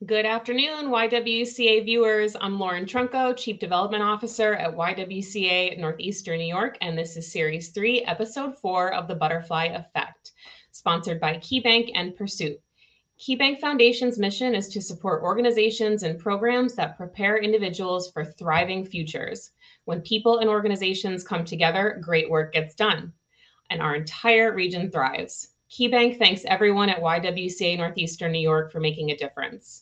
Good afternoon, YWCA viewers. I'm Lauren Trunco, Chief Development Officer at YWCA Northeastern New York, and this is Series 3, Episode 4 of The Butterfly Effect, sponsored by KeyBank and Pursuit. KeyBank Foundation's mission is to support organizations and programs that prepare individuals for thriving futures. When people and organizations come together, great work gets done, and our entire region thrives. KeyBank thanks everyone at YWCA Northeastern New York for making a difference.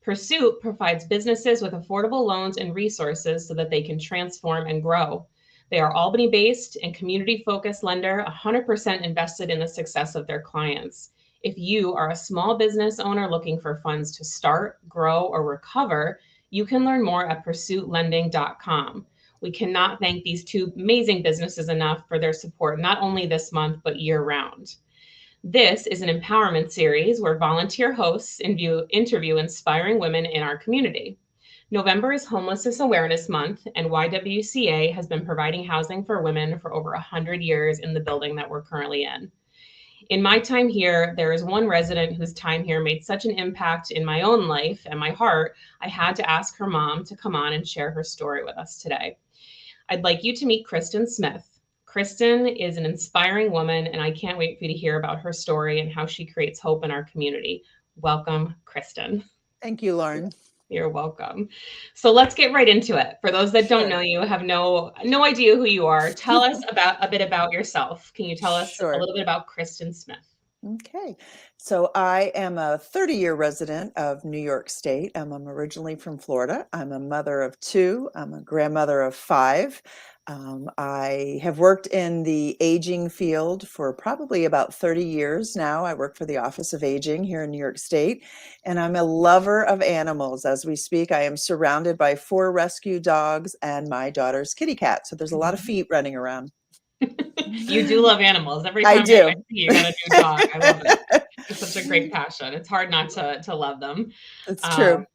Pursuit provides businesses with affordable loans and resources so that they can transform and grow. They are Albany-based and community-focused lender, 100% invested in the success of their clients. If you are a small business owner looking for funds to start, grow, or recover, you can learn more at pursuitlending.com. We cannot thank these two amazing businesses enough for their support, not only this month, but year-round. This is an empowerment series where volunteer hosts interview inspiring women in our community. November is Homelessness Awareness Month, and YWCA has been providing housing for women for over 100 years in the building that we're currently in. In my time here, there is one resident whose time here made such an impact in my own life and my heart, I had to ask her mom to come on and share her story with us today. I'd like you to meet Kristen Smith. Kristen is an inspiring woman, and I can't wait for you to hear about her story and how she creates hope in our community. Welcome, Kristen. Thank you, Lauren. You're welcome. So let's get right into it. For those that don't know you, have no idea who you are, tell us a bit about yourself. Can you tell us a little bit about Kristen Smith? Okay. So I am a 30-year resident of New York State. I'm originally from Florida. I'm a mother of two. I'm a grandmother of five. I have worked in the aging field for probably about 30 years now. I work for the Office of Aging here in New York State, and I'm a lover of animals. As we speak, I am surrounded by 4 rescue dogs and my daughter's kitty cat. So there's a lot of feet running around. You do love animals. Every time I see you got a new dog. I love it. It's such a great passion. It's hard not to love them. It's true.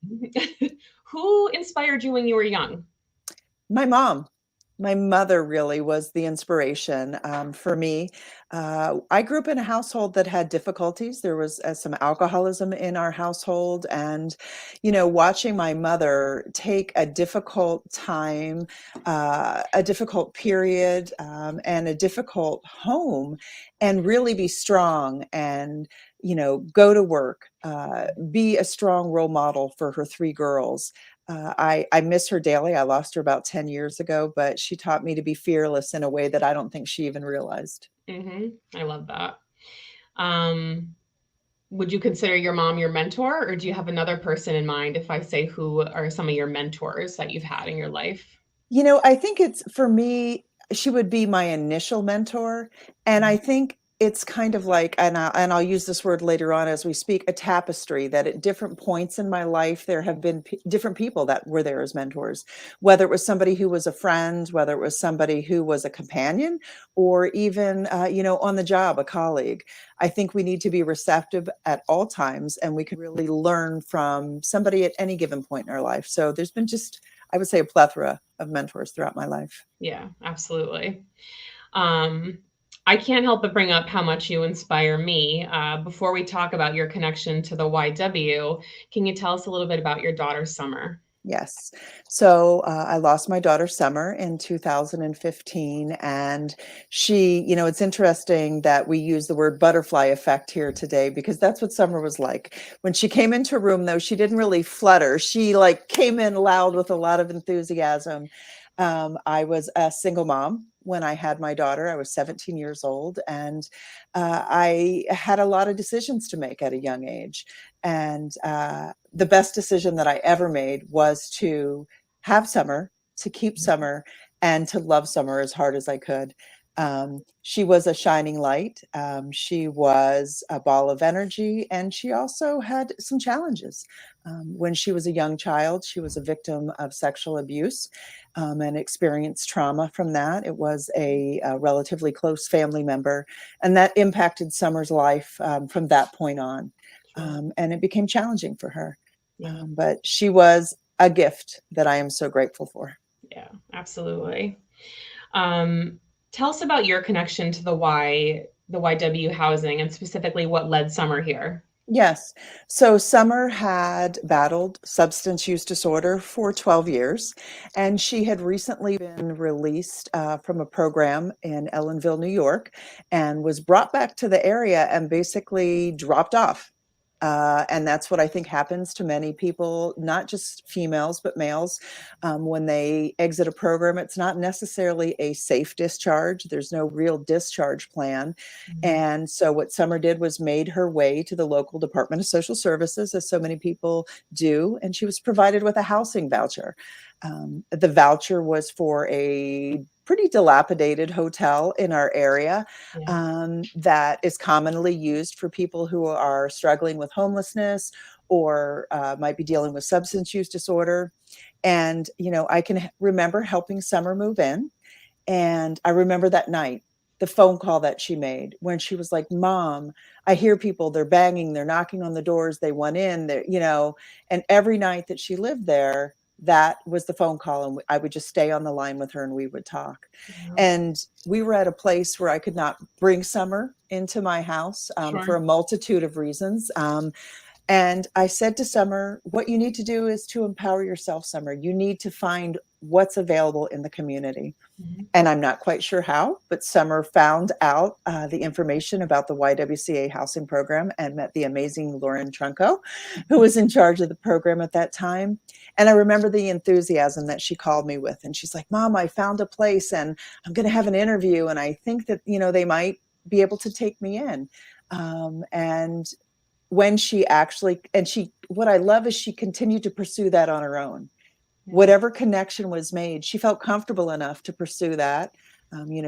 Who inspired you when you were young? My mom. My mother really was the inspiration for me. I grew up in a household that had difficulties. There was some alcoholism in our household. And, you know, watching my mother take a difficult time, a difficult period, and a difficult home, and really be strong and, you know, go to work, be a strong role model for her 3 girls. I miss her daily. I lost her about 10 years ago, but she taught me to be fearless in a way that I don't think she even realized. I love that. Would you consider your mom your mentor, or do you have another person in mind if I say who are some of your mentors that you've had in your life? You know, I think it's, for me, she would be my initial mentor. And I think it's kind of like, and I'll use this word later on as we speak, a tapestry, that at different points in my life, there have been different people that were there as mentors, whether it was somebody who was a friend, whether it was somebody who was a companion, or even, you know, on the job, a colleague. I think we need to be receptive at all times, and we can really learn from somebody at any given point in our life. So there's been just, I would say, a plethora of mentors throughout my life. Yeah, absolutely. I can't help but bring up how much you inspire me. Before we talk about your connection to the YW, can you tell us a little bit about your daughter, Summer? Yes. So I lost my daughter, Summer, in 2015. And she, you know, it's interesting that we use the word butterfly effect here today, because that's what Summer was like. When she came into a room, though, she didn't really flutter. She like came in loud with a lot of enthusiasm. I was a single mom when I had my daughter. I was 17 years old, and I had a lot of decisions to make at a young age. And the best decision that I ever made was to have Summer, to keep Summer, and to love Summer as hard as I could. She was a shining light. She was a ball of energy, and she also had some challenges. When she was a young child, she was a victim of sexual abuse and experienced trauma from that. It was a relatively close family member, and that impacted Summer's life from that point on. And it became challenging for her. But she was a gift that I am so grateful for. Yeah, absolutely. Tell us about your connection to the YW housing, and specifically what led Summer here. Yes. So Summer had battled substance use disorder for 12 years, and she had recently been released from a program in Ellenville, New York, and was brought back to the area and basically dropped off. And that's what I think happens to many people, not just females, but males. When they exit a program, it's not necessarily a safe discharge. There's no real discharge plan. Mhm. And so what Summer did was made her way to the local Department of Social Services, as so many people do, and she was provided with a housing voucher. The voucher was for a pretty dilapidated hotel in our area Yeah. that is commonly used for people who are struggling with homelessness or might be dealing with substance use disorder. And, I can remember helping Summer move in. And I remember that night, the phone call that she made when she was like, Mom, I hear people, they're banging, they're knocking on the doors, they went in, and every night that she lived there, that was the phone call. And I would just stay on the line with her and we would talk. Yeah. And we were at a place where I could not bring Summer into my house for Sure. a multitude of reasons. And I said to Summer, what you need to do is to empower yourself, Summer. You need to find what's available in the community. Mhm. And I'm not quite sure how, but Summer found out the information about the YWCA housing program and met the amazing Lauren Trunco, who was in charge of the program at that time. And I remember the enthusiasm that she called me with. And she's like, Mom, I found a place and I'm going to have an interview. And I think that, they might be able to take me in. And when she actually, what I love is she continued to pursue that on her own. Yeah. Whatever connection was made, she felt comfortable enough to pursue that.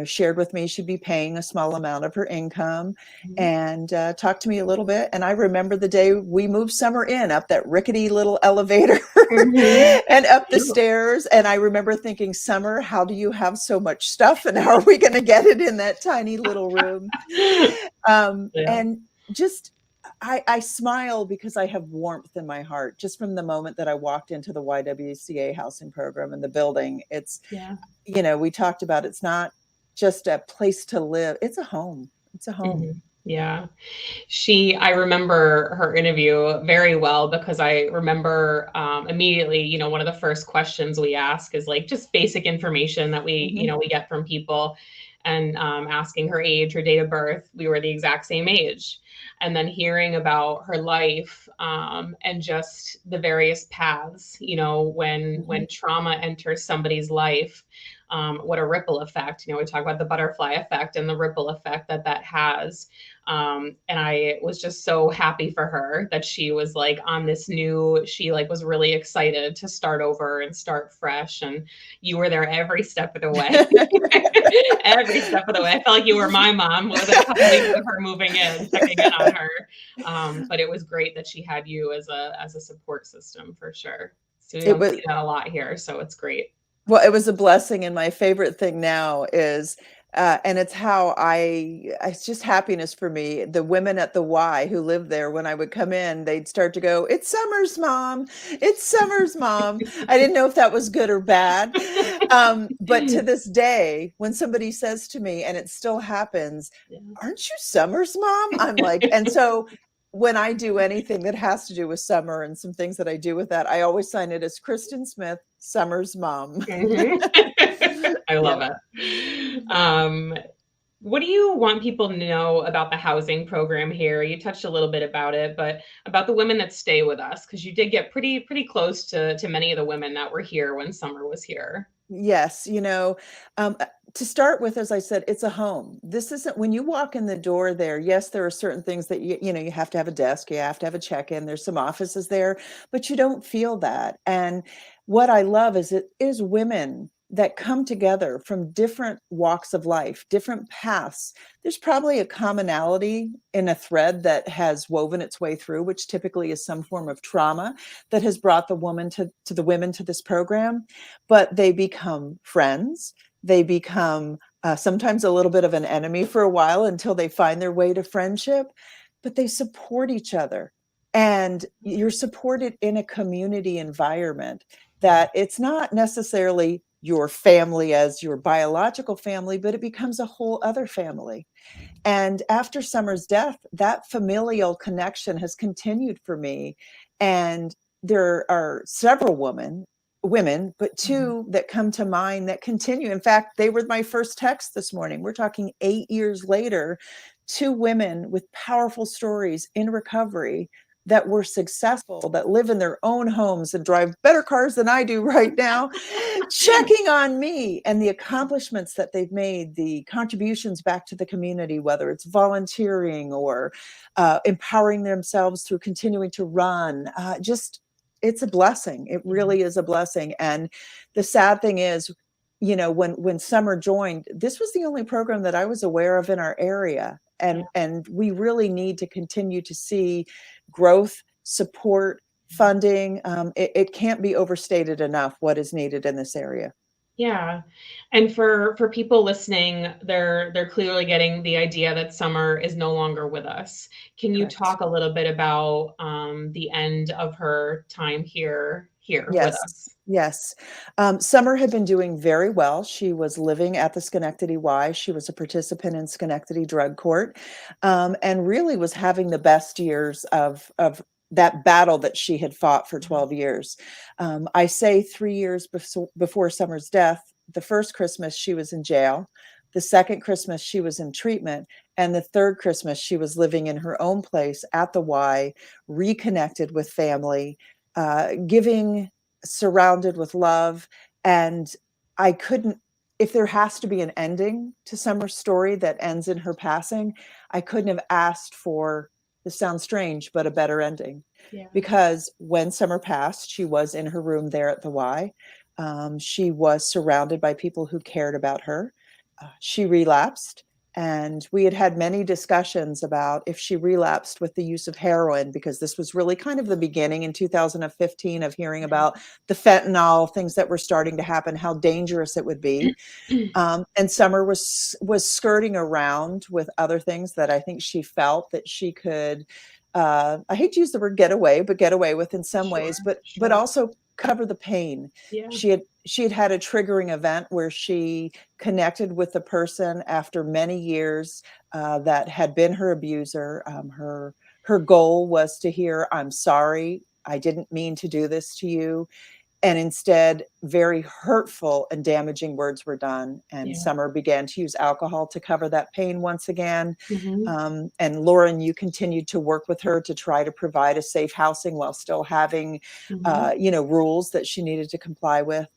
Shared with me she'd be paying a small amount of her income Mhm. and talked to me a little bit. And I remember the day we moved Summer in up that rickety little elevator Mhm. and up the Beautiful. stairs. And I remember thinking, Summer, how do you have so much stuff? And how are we going to get it in that tiny little room? Yeah. And just I smile because I have warmth in my heart just from the moment that I walked into the YWCA housing program in the building. It's, Yeah. we talked about it's not just a place to live, it's a home. It's a home. Mhm. Yeah. I remember her interview very well because I remember immediately, one of the first questions we ask is like just basic information that Hmm. we get from people, and asking her age, her date of birth. We were the exact same age. And then hearing about her life, and just the various paths, Hmm. when trauma enters somebody's life, what a ripple effect. We talk about the butterfly effect and the ripple effect that that has. And I was just so happy for her that she was like on this new, she like was really excited to start over and start fresh. And you were there every step of the way. Every step of the way. I felt like you were my mom within a couple weeks of her moving in, checking in on her. But it was great that she had you as a support system for sure. So we It don't was, see that a lot here. So it's great. well, it was a blessing. And my favorite thing now is, and it's how it's just happiness for me. The women at the Y who lived there, when I would come in, they'd start to go, It's Summer's mom. It's Summer's mom. I didn't know if that was good or bad. But to this day, when somebody says to me, and it still happens, Yeah. Aren't you Summer's mom? I'm like, and so when I do anything that has to do with Summer and some things that I do with that, I always sign it as Kristen Smith, Summer's mom. Mhm. I love Yep. it. What do you want people to know about the housing program here? You touched a little bit about it, but about the women that stay with us, because you did get pretty close to many of the women that were here when Summer was here. Yes, to start with, as I said, it's a home. This isn't when you walk in the door there. Yes, there are certain things that you have to have a desk, you have to have a check-in. There's some offices there, but you don't feel that. And what I love is it is women that come together from different walks of life, different paths. There's probably a commonality in a thread that has woven its way through, which typically is some form of trauma that has brought the woman to the women to this program, but they become friends. They become sometimes a little bit of an enemy for a while until they find their way to friendship, but they support each other. And you're supported in a community environment that it's not necessarily your family as your biological family, but it becomes a whole other family. And after Summer's death, that familial connection has continued for me. And there are several women, but Mhm. two that come to mind that continue. In fact, they were my first text this morning. We're talking 8 years later, two women with powerful stories in recovery that were successful, that live in their own homes and drive better cars than I do right now, checking on me and the accomplishments that they've made, the contributions back to the community, whether it's volunteering or empowering themselves through continuing to run. Just, it's a blessing. It really is a blessing. And the sad thing is, you know, when Summer joined, this was the only program that I was aware of in our area. Yeah. And we really need to continue to see growth, support, funding. It can't be overstated enough what is needed in this area. Yeah. And for people listening, they're clearly getting the idea that Summer is no longer with us. Can you Correct. talk a little bit about the end of her time here with Yes. us? Yes. Summer had been doing very well. She was living at the Schenectady Y. She was a participant in Schenectady Drug Court, and really was having the best years of that battle that she had fought for 12 years. I say 3 years before Summer's death, the first Christmas she was in jail. The second Christmas she was in treatment. And the third Christmas she was living in her own place at the Y, reconnected with family, giving, surrounded with love. And I couldn't, if there has to be an ending to Summer's story that ends in her passing, I couldn't have asked for, this sounds strange, but a better ending. Yeah. Because when Summer passed, she was in her room there at the Y. She was surrounded by people who cared about her. She relapsed. And we had had many discussions about if she relapsed with the use of heroin, because this was really kind of the beginning in 2015 of hearing about the fentanyl, things that were starting to happen, how dangerous it would be. And Summer was skirting around with other things that I think she felt that she could, I hate to use the word get away, but get away with in some Sure, ways, but sure. also cover the pain. Yeah. She had a triggering event where she connected with the person after many years that had been her abuser. Her goal was to hear, "I'm sorry, I didn't mean to do this to you." And instead, very hurtful and damaging words were done. And Yeah. Summer began to use alcohol to cover that pain once again. Mhm. And Lauren, you continued to work with her to try to provide a safe housing while still having, Mhm. rules that she needed to comply with.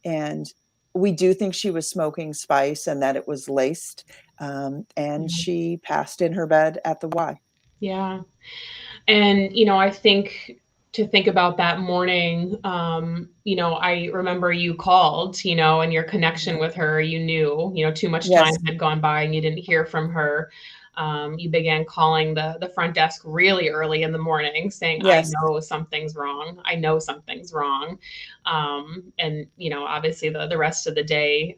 And we do think she was smoking spice and that it was laced. And Yeah. she passed in her bed at the Y. Yeah. And, I think to think about that morning, I remember you called, and your connection with her, you knew, too much time Yes. had gone by and you didn't hear from her. You began calling the front desk really early in the morning saying, I Yes. know something's wrong. I know something's wrong. And, obviously the rest of the day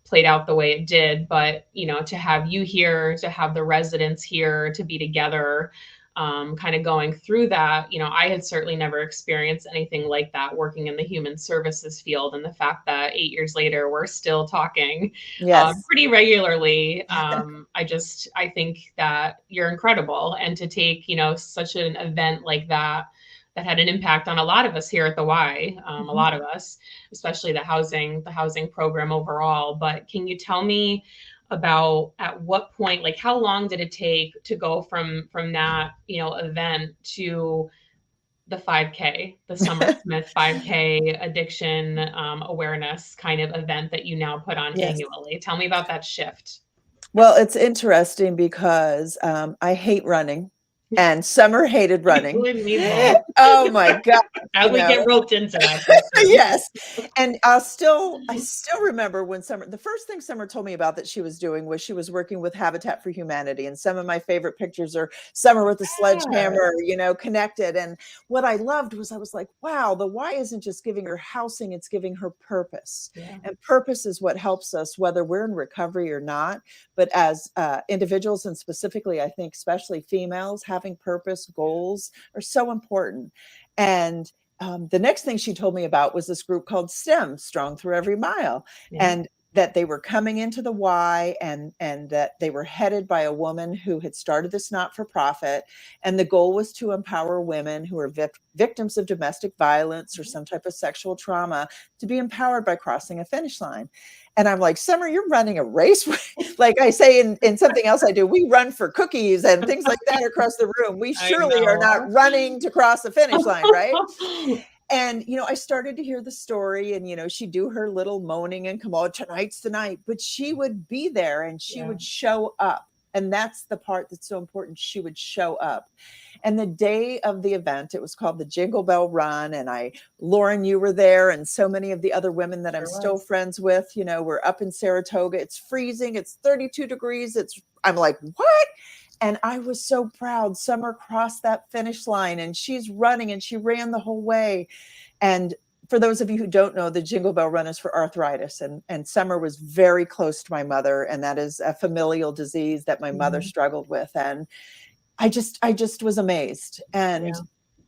played out the way it did. But, to have you here, to have the residents here, to be together, kind of going through that, I had certainly never experienced anything like that working in the human services field. And the fact that 8 years later, we're still talking Yes. pretty regularly. I think that you're incredible. And to take, such an event like that had an impact on a lot of us here at the Y, a Mhm. lot of us, especially the housing program overall. But can you tell me about at what point, like how long did it take to go from that, event to the 5K, the Summer Smith 5K addiction awareness kind of event that you now put on Yes. annually? Tell me about that shift. Well, it's interesting because, I hate running, and Summer hated running. You and me both. Oh my god, How you we know? get roped into that system. Yes, and I still remember when Summer, the first thing Summer told me about that she was doing was she was working with Habitat for Humanity, and some of my favorite pictures are Summer with a Yeah. sledgehammer, connected. And what I loved was I was like, "Wow, the Y isn't just giving her housing, it's giving her purpose." Yeah. And purpose is what helps us whether we're in recovery or not. But as, individuals, and specifically, I think especially females, having purpose, goals are so important. And the next thing she told me about was this group called STEM, Strong Through Every Mile, Yeah. and that they were coming into the Y, and that they were headed by a woman who had started this not-for-profit, and the goal was to empower women who are victims of domestic violence or some type of sexual trauma to be empowered by crossing a finish line. And I'm like, Summer, you're running a race. Like I say in something else I do, we run for cookies and things like that across the room. We I surely are not know. running to cross the finish line, right? And, I started to hear the story, and, she'd do her little moaning and come on, tonight's the night, but she would be there and she Yeah. would show up. And that's the part that's so important. She would show up. And the day of the event, it was called the Jingle Bell Run. And Lauren, you were there, and so many of the other women that I'm still friends with, we're up in Saratoga. It's freezing. It's 32 degrees. I'm like, what? And I was so proud. Summer crossed that finish line, and she's running, and she ran the whole way. And for those of you who don't know, the Jingle Bell Run is for arthritis. And Summer was very close to my mother. And that is a familial disease that my mother struggled with. And I just was amazed. And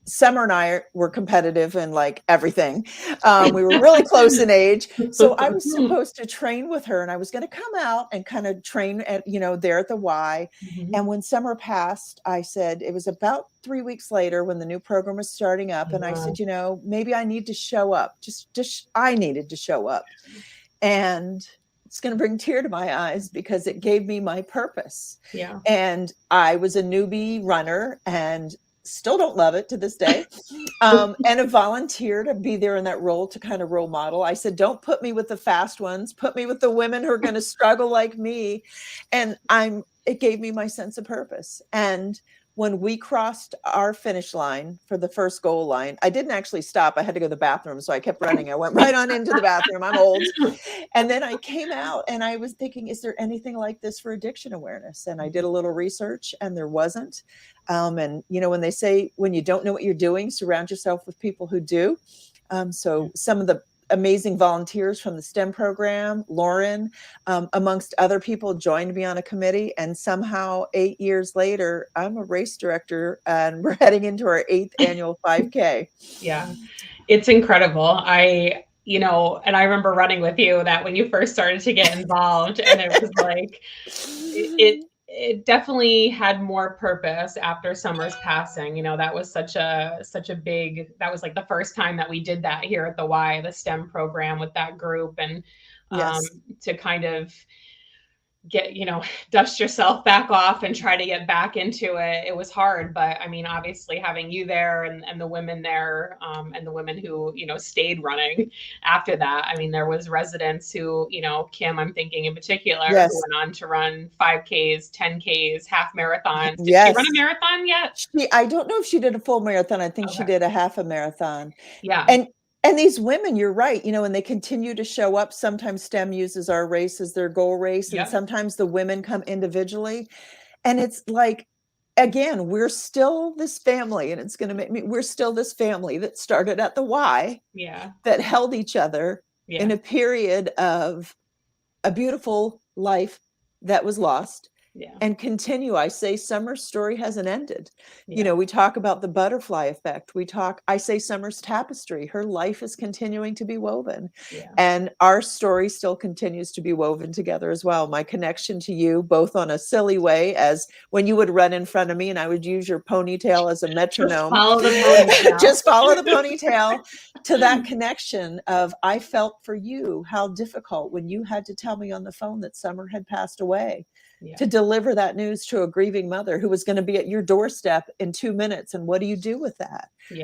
Summer and I were competitive in like everything. We were really close in age. So I was supposed to train with her, and I was going to come out and kind of train at, there at the Y. And when Summer passed, I said, it was about 3 weeks later when the new program was starting up. And I said, maybe I need to show up. I needed to show up. And it's going to bring a tear to my eyes because it gave me my purpose. Yeah. And I was a newbie runner and still don't love it to this day, and a volunteer to be there in that role, to kind of role model. I said, don't put me with the fast ones, put me with the women who are going to struggle like me. And it gave me my sense of purpose. And when we crossed our finish line for the first goal line, I didn't actually stop. I had to go to the bathroom. So I kept running. I went right on into the bathroom. I'm old. And then I came out and I was thinking, is there anything like this for addiction awareness? And I did a little research, and there wasn't. And, when they say, when you don't know what you're doing, surround yourself with people who do. So some of the amazing volunteers from the STEM program, Lauren, amongst other people, joined me on a committee. And somehow 8 years later, I'm a race director, and we're heading into our 8th annual 5K. Yeah, it's incredible. And I remember running with you that when you first started to get involved, and it was like, it definitely had more purpose after Summer's passing. That was such a big, that was like the first time that we did that here at the Y, the STEM program with that group. And to kind of get, dust yourself back off and try to get back into it. It was hard, but I mean, obviously having you there and the women there, and the women who, stayed running after that. I mean, there was residents who, Kim, I'm thinking in particular, who went on to run 5Ks, 10Ks, half marathons. Did she run a marathon yet? I don't know if she did a full marathon. I think she did a half a marathon. Yeah. And these women, you're right, and they continue to show up. Sometimes STEM uses our race as their goal race, and sometimes the women come individually. And it's like, again, we're still this family, and it's going to make me, we're still this family that started at the Y, that held each other in a period of a beautiful life that was lost. And continue. I say Summer's story hasn't ended. We talk about the butterfly effect. I say Summer's tapestry. Her life is continuing to be woven. And our story still continues to be woven together as well. My connection to you, both on a silly way, as when you would run in front of me and I would use your ponytail as a metronome. Just follow the ponytail. Just follow the ponytail, to that connection of, I felt for you how difficult when you had to tell me on the phone that Summer had passed away. To deliver that news to a grieving mother who was going to be at your doorstep in 2 minutes. And what do you do with that? It's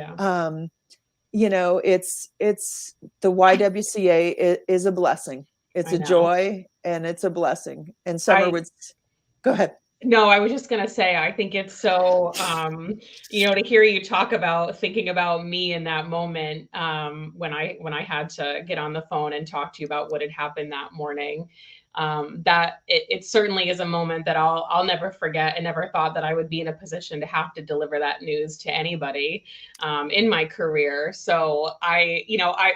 the YWCA is a blessing. It's a joy, and it's a blessing. And Summer would go ahead. No, I was just going to say, I think it's so, to hear you talk about thinking about me in that moment, when I had to get on the phone and talk to you about what had happened that morning. That it certainly is a moment that I'll never forget. I never thought that I would be in a position to have to deliver that news to anybody in my career. So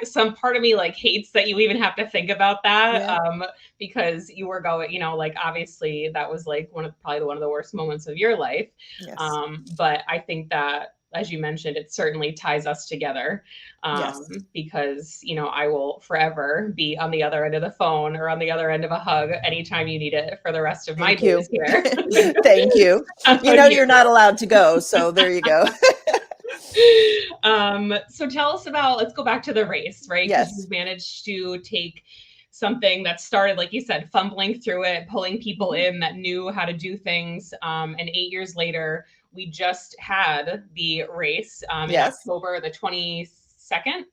some part of me like hates that you even have to think about that, because you were going, like, obviously that was like probably one of the worst moments of your life. But I think that as you mentioned, it certainly ties us together, Yes. because, you know, I will forever be on the other end of the phone or on the other end of a hug anytime you need it for the rest of my Thank you. days here. Thank you. You know, Yeah. you're not allowed to go, so there you go. So tell us about, let's go back to the race, right? Because Yes. you've managed to take something that started, like you said, fumbling through it, pulling people Mhm. in that knew how to do things. And 8 years later, we just had the race in Yes. October the 22nd,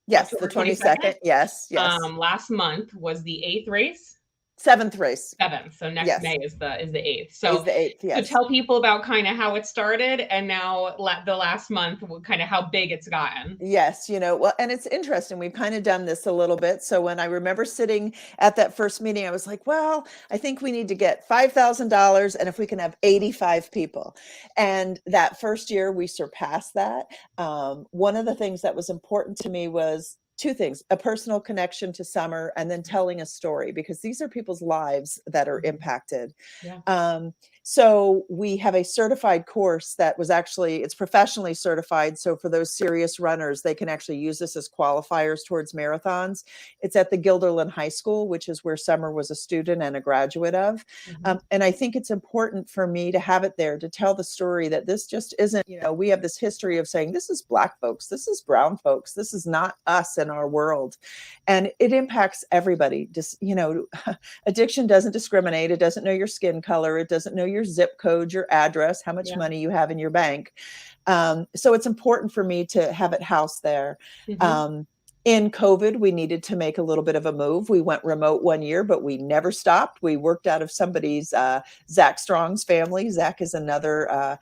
Yes, the October 22nd. 22nd. Yes, yes. Last month was the eighth race. 7th race. Seventh. So next Yes. May is the eighth. Is So the 8th, yes. tell people about kind of how it started, and now the last month, kind of how big it's gotten. Yes, you know, well, and it's interesting. We've kind of done this a little bit. So when I remember sitting at that first meeting, I was like, well, I think we need to get $5,000 and if we can have 85 people. And that first year we surpassed that. One of the things that was important to me was two things: a personal connection to Summer, and then telling a story, because these are people's lives that are impacted. Yeah. Um, so we have a certified course that was actually, it's professionally certified. So for those serious runners, they can actually use this as qualifiers towards marathons. It's at the Guilderland High School, which is where Summer was a student and a graduate of. Mhm. And I think it's important for me to have it there to tell the story that this just isn't, you know, we have this history of saying, this is Black folks, this is brown folks, this is not us in our world. And it impacts everybody. Just, you know, addiction doesn't discriminate. It doesn't know your skin color. It doesn't know your zip code, your address, how much Yeah. money you have in your bank. So it's important for me to have it housed there. Mhm. In COVID, we needed to make a little bit of a move. We went remote one year, but we never stopped. We worked out of somebody's, Zach Strong's family. Zach is another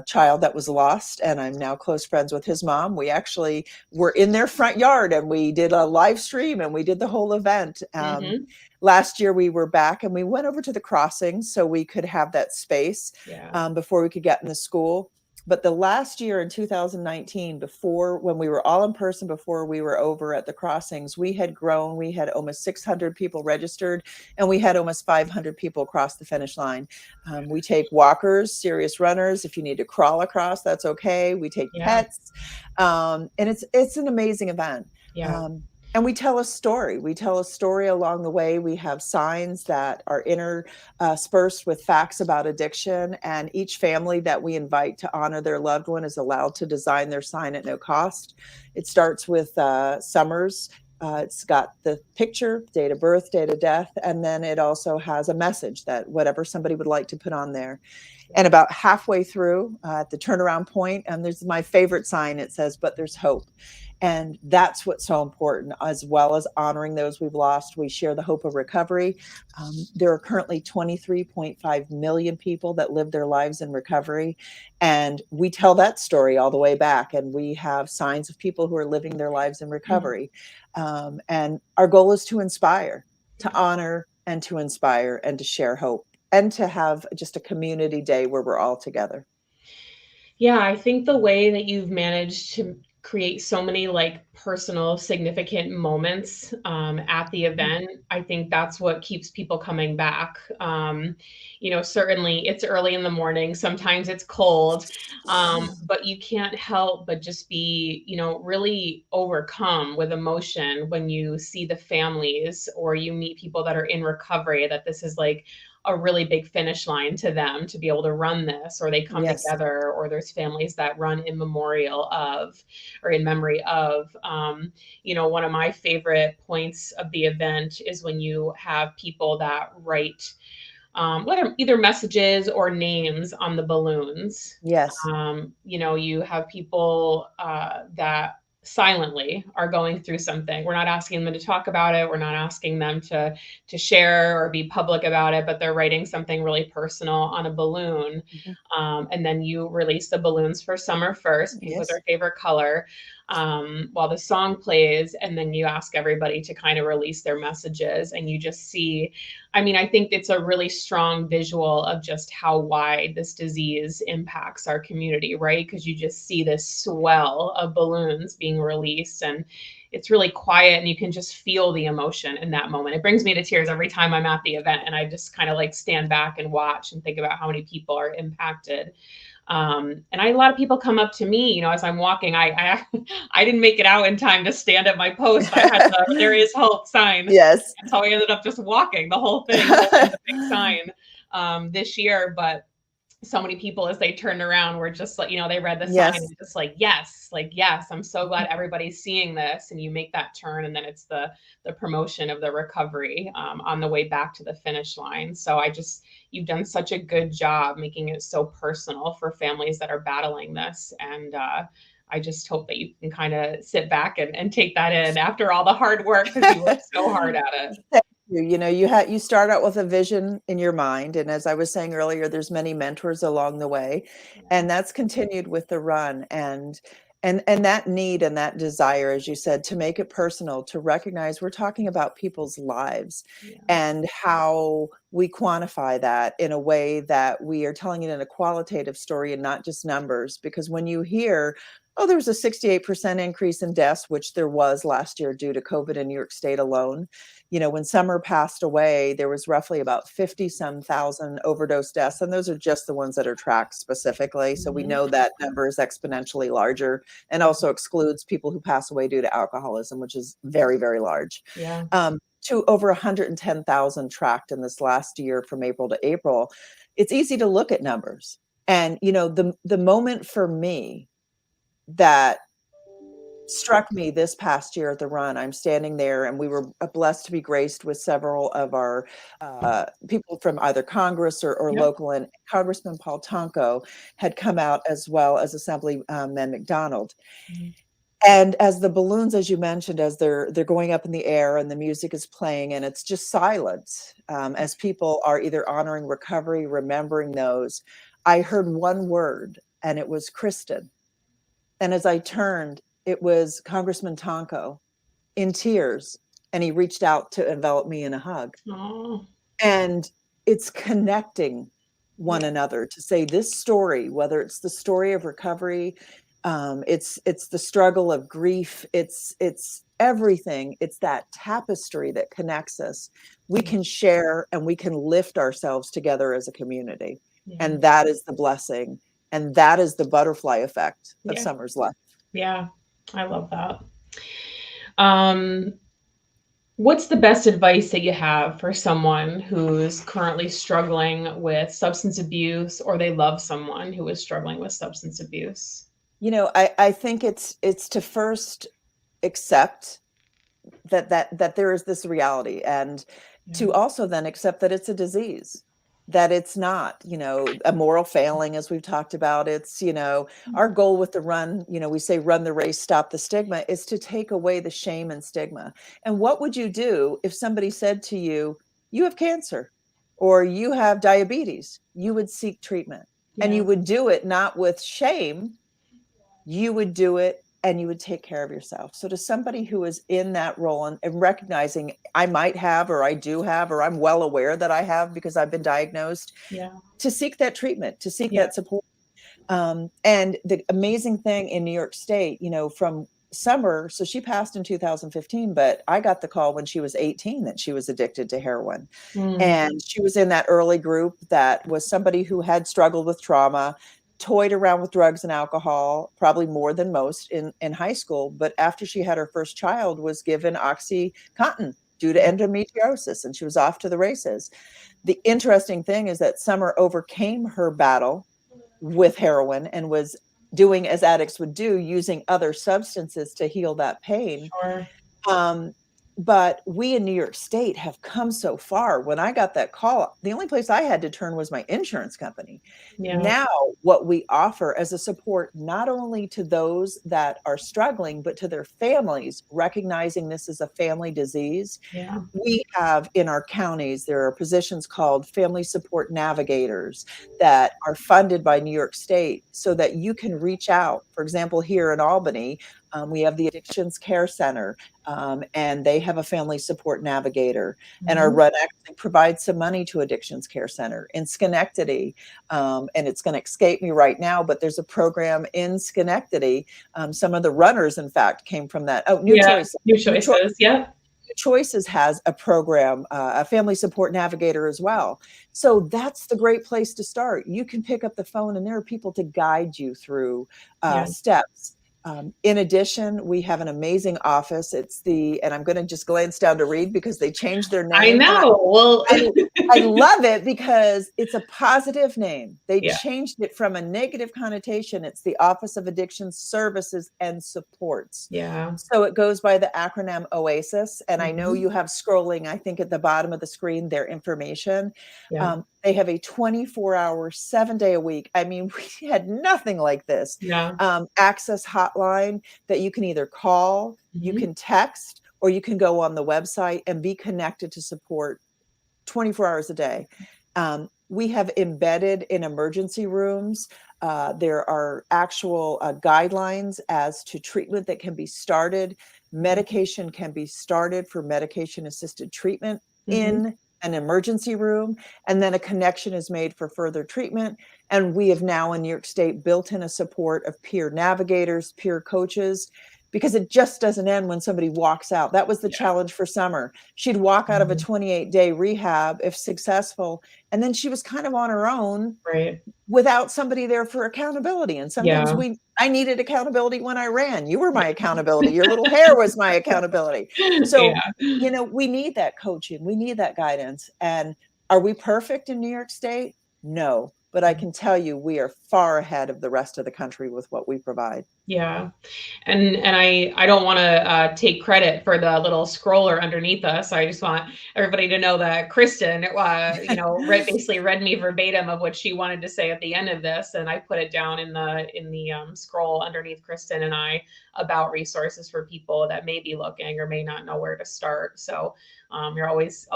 child that was lost, and I'm now close friends with his mom. We actually were in their front yard and we did a live stream and we did the whole event. Mhm. Last year we were back and we went over to the crossings so we could have that space Yeah. before we could get in the school. But the last year in 2019, before, when we were all in person, before we were over at the crossings, we had grown. We had almost 600 people registered and we had almost 500 people across the finish line. We take walkers, serious runners. If you need to crawl across, that's okay. We take Yeah. pets. And it's an amazing event. Yeah. And we tell a story. We tell a story along the way. We have signs that are interspersed with facts about addiction. And each family that we invite to honor their loved one is allowed to design their sign at no cost. It starts with Summers. It's got the picture, date of birth, date of death, and then it also has a message that whatever somebody would like to put on there. And about halfway through, at the turnaround point, and there's my favorite sign. It says, "But there's hope." And that's what's so important, as well as honoring those we've lost. We share the hope of recovery. There are currently 23.5 million people that live their lives in recovery. And we tell that story all the way back. And we have signs of people who are living their lives in Mhm. recovery. And our goal is to inspire, to Yeah. honor, and to inspire, and to share hope, and to have just a community day where we're all together. Yeah, I think the way that you've managed to create so many like personal significant moments at the event, I think that's what keeps people coming back. You know, certainly it's early in the morning, sometimes it's cold, but you can't help but just be, you know, really overcome with emotion when you see the families or you meet people that are in recovery, that this is like a really big finish line to them to be able to run this, or they come Yes. together, or there's families that run in memorial of or in memory of. You know, one of my favorite points of the event is when you have people that write whether either messages or names on the balloons. Yes. You know, you have people that silently are going through something. We're not asking them to talk about it. We're not asking them to share or be public about it, but they're writing something really personal on a balloon. Mhm. And then you release the balloons for Summer first. Pink was Yes. our favorite color. While the song plays, and then you ask everybody to kind of release their messages, and you just see, I mean, I think it's a really strong visual of just how wide this disease impacts our community, right? Because you just see this swell of balloons being released, and it's really quiet, and you can just feel the emotion in that moment. It brings me to tears every time I'm at the event, and I just kind of like stand back and watch and think about how many people are impacted. And a lot of people come up to me, as I'm walking. I didn't make it out in time to stand at my post. I had the "There is hope" sign. Yes. And so I ended up just walking the whole thing, holding the big sign this year. But so many people, as they turned around, were just like, they read the sign Yes. and just like, yes, I'm so glad everybody's seeing this. And you make that turn, and then it's the promotion of the recovery on the way back to the finish line. So you've done such a good job making it so personal for families that are battling this. And I just hope that you can kind of sit back and take that in after all the hard work, because you worked so hard at it. Thank you. You start out with a vision in your mind, and as I was saying earlier, there's many mentors along the way, and that's continued with the run, and that need and that desire, as you said, to make it personal, to recognize we're talking about people's lives, and how we quantify that in a way that we are telling it in a qualitative story and not just numbers. Because when you hear, oh, there was a 68% increase in deaths, which there was last year due to COVID in New York State alone. When Summer passed away, there was roughly about 50 some thousand overdose deaths, and those are just the ones that are tracked specifically. So we know that number is exponentially larger, and also excludes people who pass away due to alcoholism, which is very, very large. Yeah. To over 110,000 tracked in this last year from April to April. It's easy to look at numbers. And, the moment for me that struck me this past year at the run, I'm standing there, and we were blessed to be graced with several of our people from either Congress or local, and Congressman Paul Tonko had come out, as well as Assemblyman McDonald. And as the balloons, as you mentioned, as they're going up in the air and the music is playing, and it's just silence, as people are either honoring recovery, remembering those, I heard one word, and it was Kristen. And as I turned, it was Congressman Tonko in tears, and he reached out to envelop me in a hug. Oh. And it's connecting one another to say this story, whether it's the story of recovery, it's the struggle of grief, it's everything. It's that tapestry that connects us. We can share, and we can lift ourselves together as a community. And that is the blessing. And that is the butterfly effect of Summer's life. Yeah, I love that. What's the best advice that you have for someone who's currently struggling with substance abuse, or they love someone who is struggling with substance abuse? I think it's to first accept that there is this reality, and to also then accept that it's a disease, that it's not, a moral failing, as we've talked about. It's, our goal with the run, we say run the race, stop the stigma, is to take away the shame and stigma. And what would you do if somebody said to you, you have cancer or you have diabetes? You would seek treatment, and you would do it not with shame. You would do it, and you would take care of yourself. So to somebody who is in that role, and recognizing I might have, or I do have, or I'm well aware that I have because I've been diagnosed, to seek that treatment, to seek that support. And the amazing thing in New York State, from Summer, so she passed in 2015, but I got the call when she was 18 that she was addicted to heroin. And she was in that early group that was somebody who had struggled with trauma, toyed around with drugs and alcohol, probably more than most in high school. But after she had her first child, was given OxyContin due to endometriosis, and she was off to the races. The interesting thing is that Summer overcame her battle with heroin and was doing as addicts would do, using other substances to heal that pain. But we in New York State have come so far. When I got that call, the only place I had to turn was my insurance company. Now, what we offer as a support, not only to those that are struggling, but to their families, recognizing this is a family disease. We have in our counties, there are positions called family support navigators that are funded by New York State, so that you can reach out. For example, here in Albany, we have the Addictions Care Center, and they have a family support navigator. And our run actually provides some money to Addictions Care Center in Schenectady. And it's going to escape me right now, but there's a program in Schenectady. Some of the runners, in fact, came from that. Oh, New Choices. New Choices. Choices has a program, a family support navigator as well. So that's the great place to start. You can pick up the phone and there are people to guide you through Yeah. steps. In addition, we have an amazing office. And I'm going to just glance down to read because they changed their I name. know. Well, I love it because it's a positive name. They yeah. changed it from a negative connotation. It's the Office of Addiction Services and Supports. Yeah. So it goes by the acronym OASIS. And I know Mhm. you have scrolling, I think at the bottom of the screen, their information. Yeah. They have a 24-hour, 7-day a week. I mean, we had nothing like this. Yeah. Access hotline that you can either call, you Mhm. can text, or you can go on the website and be connected to support 24 hours a day. We have embedded in emergency rooms. There are actual guidelines as to treatment that can be started. Medication can be started for medication assisted treatment Mhm. in an emergency room, and then a connection is made for further treatment. And we have now in New York State built in a support of peer navigators, peer coaches, because it just doesn't end when somebody walks out. That was the Yeah. challenge for Summer. She'd walk out of a Mhm. 28-day rehab if successful, and then she was kind of on her own Right. without somebody there for accountability. And sometimes Yeah. I needed accountability when I ran. You were my accountability. Your little hair was my accountability. So, Yeah. we need that coaching. We need that guidance. And are we perfect in New York State? No. But I can tell you, we are far ahead of the rest of the country with what we provide. Yeah. And I don't want to take credit for the little scroller underneath us. I just want everybody to know that Kristen, basically read me verbatim of what she wanted to say at the end of this, and I put it down in the scroll underneath Kristen and I about resources for people that may be looking or may not know where to start. So you're always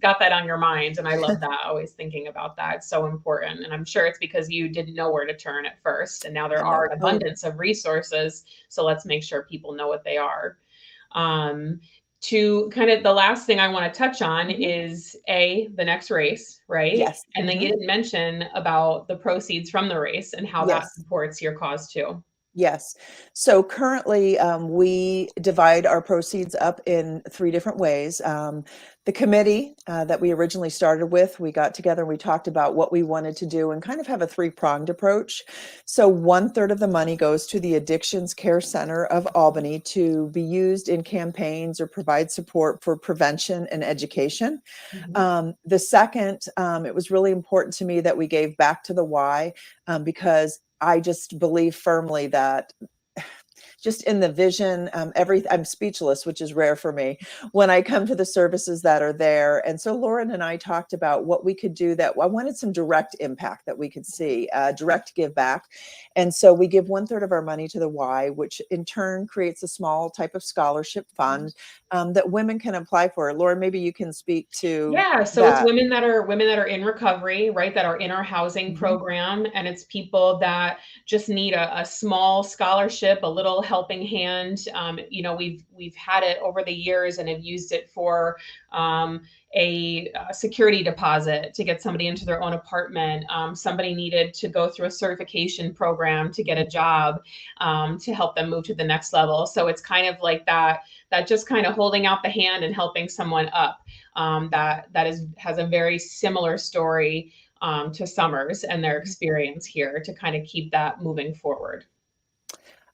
got that on your mind, and I love that. Always thinking about that. It's so important, and I'm sure it's because you didn't know where to turn at first, and now there I are know. an Totally. abundance of resources. So let's make sure people know what they are. Um, to kind of the last thing I want to touch on is the next race, right? Yes. And then you didn't mention about the proceeds from the race and how that Yes. supports your cause too. Yes. So currently, we divide our proceeds up in 3 different ways. The committee that we originally started with, we got together and we talked about what we wanted to do and kind of have a 3-pronged approach. So 1/3 of the money goes to the Addictions Care Center of Albany to be used in campaigns or provide support for prevention and education. Mhm. The second, it was really important to me that we gave back to the Y, because I just believe firmly that just in the vision, I'm speechless, which is rare for me when I come to the services that are there. And so Lauren and I talked about what we could do, that I wanted some direct impact that we could see, direct give back. And so we give 1/3 of our money to the Y, which in turn creates a small type of scholarship fund that women can apply for. Lauren, maybe you can speak to Yeah, so it's that. women that are in recovery, right? That are in our housing Mhm. program, and it's people that just need a small scholarship, a little helping hand. We've had it over the years and have used it for a security deposit to get somebody into their own apartment. Somebody needed to go through a certification program to get a job, to help them move to the next level. So it's kind of like that just kind of holding out the hand and helping someone up. Has a very similar story to Summers and their experience here to kind of keep that moving forward.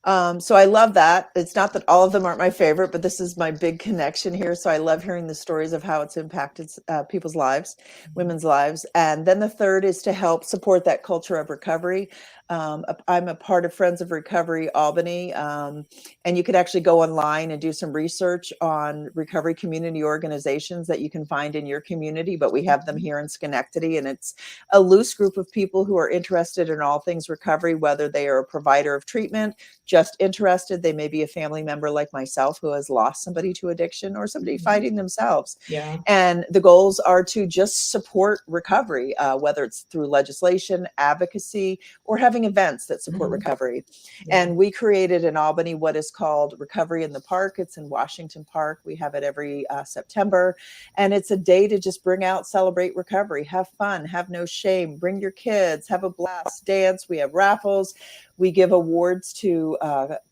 So I love that. It's not that all of them aren't my favorite, but this is my big connection here. So I love hearing the stories of how it's impacted people's lives, women's lives. And then the third is to help support that culture of recovery. I'm a part of Friends of Recovery Albany, and you could actually go online and do some research on recovery community organizations that you can find in your community, but we have them here in Schenectady, and it's a loose group of people who are interested in all things recovery, whether they are a provider of treatment, just interested. They may be a family member like myself who has lost somebody to addiction, or somebody fighting themselves. Yeah. And the goals are to just support recovery, whether it's through legislation, advocacy, or having having events that support recovery. And we created in Albany what is called Recovery in the Park. It's in Washington Park. We have it every September. And it's a day to just bring out, celebrate recovery, have fun, have no shame, bring your kids, have a blast, dance. We have raffles. We give awards to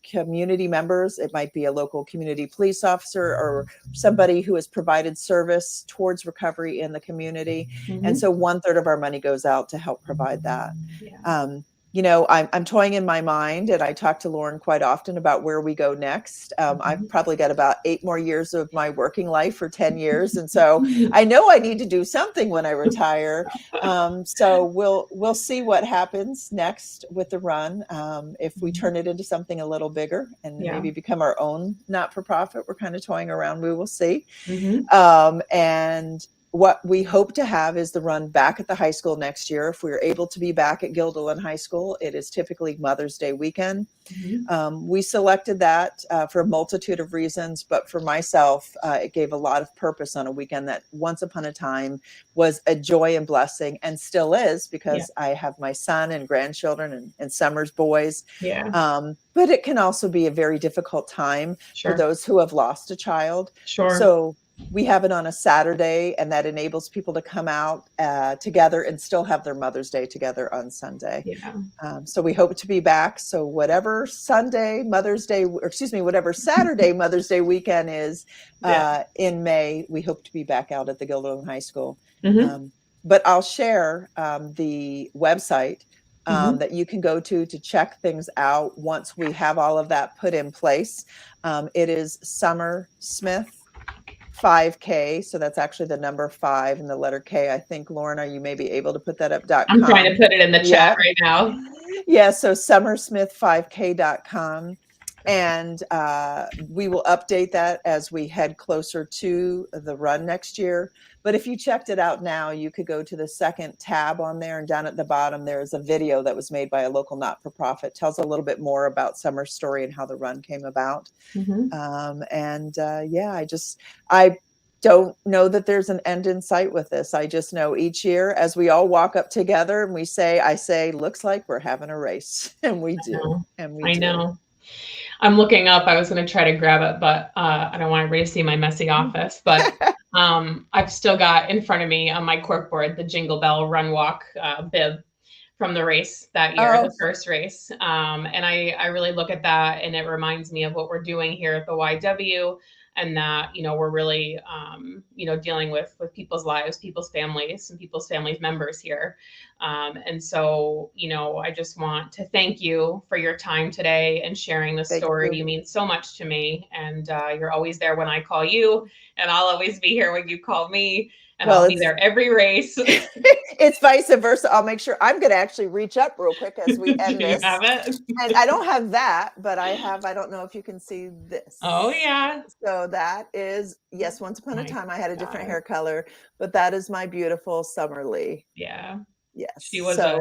community members. It might be a local community police officer or somebody who has provided service towards recovery in the community. And so 1/3 of our money goes out to help provide that. You know, I'm toying in my mind, and I talk to Lauren quite often about where we go next. I've probably got about 8 more years of my working life for 10 years. And so I know I need to do something when I retire. So we'll see what happens next with the run. If we turn it into something a little bigger and maybe become our own not-for-profit, we're kind of toying around. We will see. And what we hope to have is the run back at the high school next year. If we're able to be back at Guilderland High School, it is typically Mother's Day weekend. We selected that for a multitude of reasons, but for myself, it gave a lot of purpose on a weekend that once upon a time was a joy and blessing, and still is, because I have my son and grandchildren and Summer's boys. But it can also be a very difficult time for those who have lost a child. So we have it on a Saturday, and that enables people to come out together and still have their Mother's Day together on Sunday. So we hope to be back. So whatever Sunday, Mother's Day, or excuse me, whatever Saturday, Mother's Day weekend is in May, we hope to be back out at the Guilderland High School. But I'll share the website that you can go to check things out once we have all of that put in place. It is Summer Smith 5K. So that's actually the number 5 and the letter K. I think, Lorna, you may be able to put that up. I'm trying to put it in the chat right now. So summersmith5k.com. And we will update that as we head closer to the run next year. But if you checked it out now, you could go to the second tab on there, and down at the bottom, there is a video that was made by a local not-for-profit. Tells a little bit more about Summer's story and how the run came about. I don't know that there's an end in sight with this. I just know each year as we all walk up together and I say, looks like we're having a race. And we do. I know. I'm looking up. I was going to try to grab it, but I don't want everybody to see my messy office. But I've still got in front of me on my corkboard the Jingle Bell Run Walk bib from the race that year, the first race. And I really look at that, and it reminds me of what we're doing here at the YW. And that, you know, we're really, you know, dealing with people's lives, people's families, and people's families members here. And so, you know, I just want to thank you for your time today and sharing the story. You mean so much to me, and you're always there when I call you, and I'll always be here when you call me. And I'll be there every race. It's vice versa. I'll make sure. I'm going to actually reach up real quick as we end this. You have it? And I don't have that, but I don't know if you can see this. Oh, yeah. So that is, yes, once upon a time I had a different hair color, but that is my beautiful Summer Lee. Yeah. Yes. She was a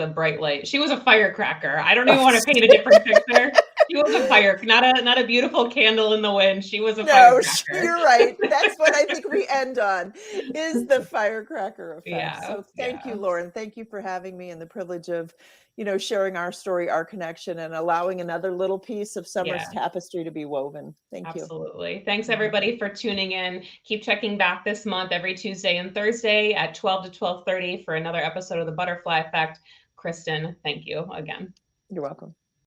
bright light. She was a firecracker. I don't even want to paint a different picture. She was a not a beautiful candle in the wind. She was a firecracker. No, you're right. That's what I think we end on, is the firecracker effect. So thank you, Lauren. Thank you for having me, and the privilege of, you know, sharing our story, our connection, and allowing another little piece of Summer's tapestry to be woven. Thank you. Absolutely. Thanks everybody for tuning in. Keep checking back this month every Tuesday and Thursday at 12 to 12:30 for another episode of The Butterfly Effect. Kristen, thank you again. You're welcome.